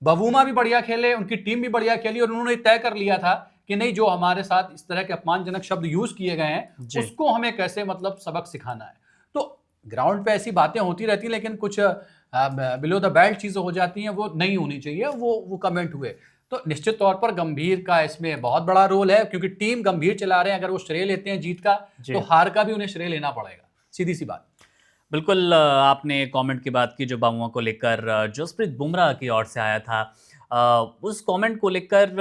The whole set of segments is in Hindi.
बबूमा भी बढ़िया खेले, उनकी टीम भी बढ़िया खेली और उन्होंने तय कर लिया था कि नहीं, जो हमारे साथ इस तरह के अपमानजनक शब्द यूज किए गए हैं उसको हमें कैसे मतलब सबक सिखाना है। तो ग्राउंड पे ऐसी बातें होती रहती हैं, लेकिन कुछ बिलो द बेल्ट चीजें हो जाती हैं, वो नहीं होनी चाहिए, वो कमेंट हुए। तो निश्चित तौर पर गंभीर का इसमें बहुत बड़ा रोल है, क्योंकि टीम गंभीर चला रहे हैं। अगर वो श्रेय लेते हैं जीत का, तो हार का भी उन्हें श्रेय लेना पड़ेगा, सीधी सी बात। बिल्कुल, आपने कमेंट की बात की जो बामुआ को लेकर जसप्रीत बुमराह की ओर से आया था। उस कमेंट को लेकर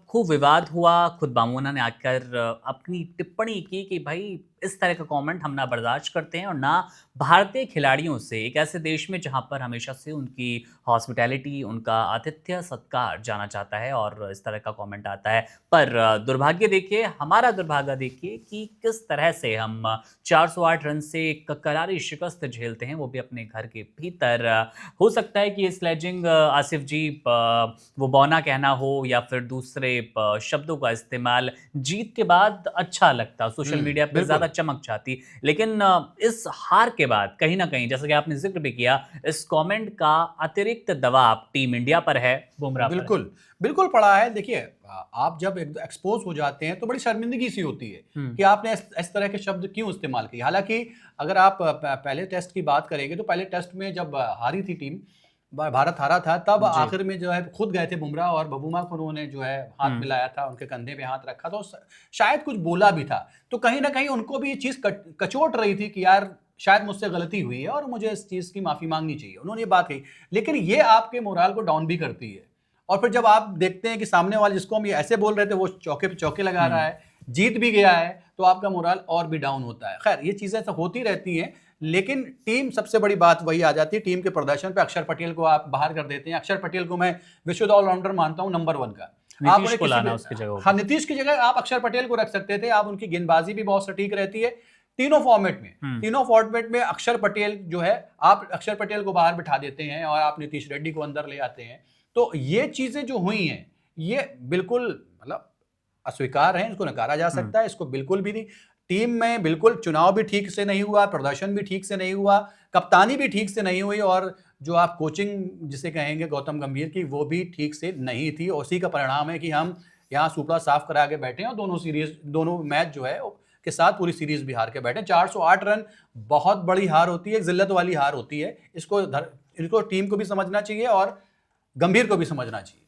खूब विवाद हुआ। खुद बामुआ ने आकर अपनी टिप्पणी की कि भाई इस तरह का कमेंट हम ना बर्दाश्त करते हैं और ना भारतीय खिलाड़ियों से, एक ऐसे देश में जहां पर हमेशा से उनकी हॉस्पिटैलिटी, उनका आतिथ्य सत्कार जाना चाहता है, और इस तरह का कमेंट आता है। पर दुर्भाग्य देखिए, हमारा दुर्भाग्य देखिए कि किस तरह से हम 408 रन से एक करारी शिकस्त झेलते हैं, वो भी अपने घर के भीतर। हो सकता है कि ये स्लेजिंग, आसिफ जी, वो बौना कहना हो या फिर दूसरे शब्दों का इस्तेमाल, जीत के बाद अच्छा लगता, सोशल मीडिया पर ज्यादा चमक चाहती। लेकिन इस हार के बाद कहीं ना कहीं, जैसा कि आपने जिक्र भी किया, इस कमेंट का अतिरिक्त दबाव टीम इंडिया पर है, बुमराह पर। बिल्कुल पड़ा है। देखिए, आप जब एक्सपोज हो जाते हैं तो बड़ी शर्मिंदगी सी होती है कि आपने इस तरह के शब्द क्यों इस्तेमाल किए। हालांकि अगर आप पहले टेस्ट की बात करेंगे तो पहले टेस्ट में जब हारी थी टीम, भारत हारा था, तब आखिर में जो है खुद गए थे बुमराह और बबूमा को उन्होंने जो है हाथ मिलाया था, उनके कंधे पे हाथ रखा, तो शायद कुछ बोला भी था। तो कहीं ना कहीं उनको भी ये चीज कचोट रही थी कि यार शायद मुझसे गलती हुई है और मुझे इस चीज की माफी मांगनी चाहिए, उन्होंने ये बात कही। लेकिन ये आपके मोराल को डाउन भी करती है, और फिर जब आप देखते हैं कि सामने वाले जिसको हम ये ऐसे बोल रहे थे वो चौके पे चौके लगा रहा है, जीत भी गया है, तो आपका मोराल और भी डाउन होता है। खैर, ये चीजें ऐसा होती रहती हैं, लेकिन टीम, सबसे बड़ी बात वही आ जाती है टीम के प्रदर्शन पे। अक्षर पटेल को आप बाहर कर देते हैं। अक्षर पटेल को मैं विश्व ऑलराउंडर मानता हूं, नंबर 1 का। नीतीश को लाना उसकी जगह। हाँ, नीतीश की जगह आप अक्षर पटेल को रख सकते थे। आप, उनकी गेंदबाजी भी बहुत सटीक रहती है तीनों फॉर्मेट में अक्षर पटेल जो है, आप अक्षर पटेल को बाहर बिठा देते हैं और आप नीतीश रेड्डी को अंदर ले आते हैं। तो ये चीजें जो हुई हैं, ये बिल्कुल मतलब अस्वीकार है, इसको नकारा जा सकता है, इसको बिल्कुल भी नहीं। टीम में बिल्कुल चुनाव भी ठीक से नहीं हुआ, प्रदर्शन भी ठीक से नहीं हुआ, कप्तानी भी ठीक से नहीं हुई, और जो आप कोचिंग जिसे कहेंगे गौतम गंभीर की, वो भी ठीक से नहीं थी। और उसी का परिणाम है कि हम यहाँ सुपड़ा साफ करा के बैठे हैं और दोनों मैच जो है के साथ पूरी सीरीज भी हार के बैठे। 408 रन बहुत बड़ी हार होती है, जिल्लत वाली हार होती है। इसको टीम को भी समझना चाहिए और गंभीर को भी समझना चाहिए।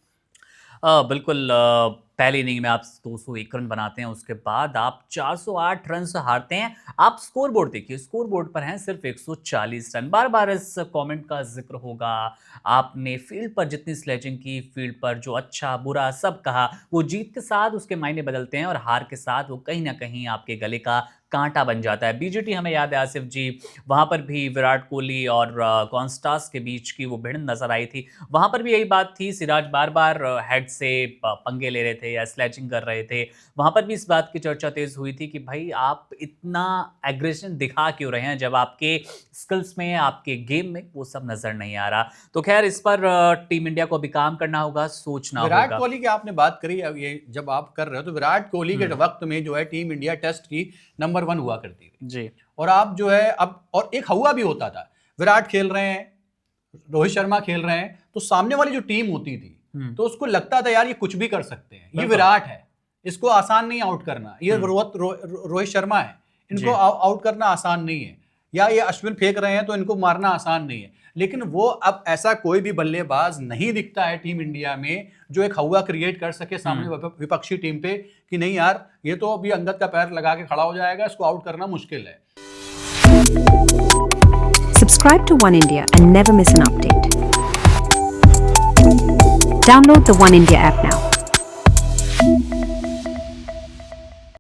बिल्कुल, पहली इनिंग में आप 201 रन बनाते हैं, उसके बाद आप 408 रन से हारते हैं। आप स्कोर बोर्ड देखिए, स्कोर बोर्ड पर हैं सिर्फ 140 रन। बार बार इस कमेंट का जिक्र होगा। आपने फील्ड पर जितनी स्लेजिंग की, फील्ड पर जो अच्छा बुरा सब कहा, वो जीत के साथ उसके मायने बदलते हैं और हार के साथ वो कहीं ना कहीं आपके गले का कांटा बन जाता है। बीजीटी हमें याद है आसिफ जी, वहां पर भी विराट कोहली और कॉन्स्टास के बीच की वो भिड़ंत नजर आई थी। वहां पर भी यही बात थी, सिराज बार बार हेड से पंगे ले रहे थे या स्लैचिंग कर रहे थे। वहां पर भी इस बात की चर्चा तेज हुई थी कि भाई आप इतना एग्रेशन दिखा क्यों रहे हैं, जब आपके स्किल्स में, आपके गेम में वो सब नजर नहीं आ रहा। तो खैर, इस पर टीम इंडिया को भी काम करना होगा, सोचना होगा। विराट कोहली की आपने बात करी, अब ये जब आप कर रहे हो तो विराट कोहली के वक्त में जो है टीम इंडिया टेस्ट की नंबर 1 हुआ करती थी जी। और आप जो है अब, और एक हुआ भी होता था, विराट खेल रहे हैं, रोहित शर्मा खेल रहे हैं, तो सामने वाली जो टीम होती थी तो उसको लगता था यार ये कुछ भी कर सकते हैं, ये विराट है, इसको आसान नहीं आउट करना, ये रोहित शर्मा है, इनको आउट करना आसान नहीं है, या ये अश्विन फेंक रहे हैं तो इनको मारना आसान नहीं है। लेकिन वो अब ऐसा कोई भी बल्लेबाज नहीं दिखता है टीम इंडिया में जो एक हवा क्रिएट कर सके सामने विपक्षी टीम पे कि नहीं यार ये तो अभी अंगद का पैर लगा के खड़ा हो जाएगा, इसको आउट करना मुश्किल है। Subscribe to One India and never miss an update. Download the One India app now.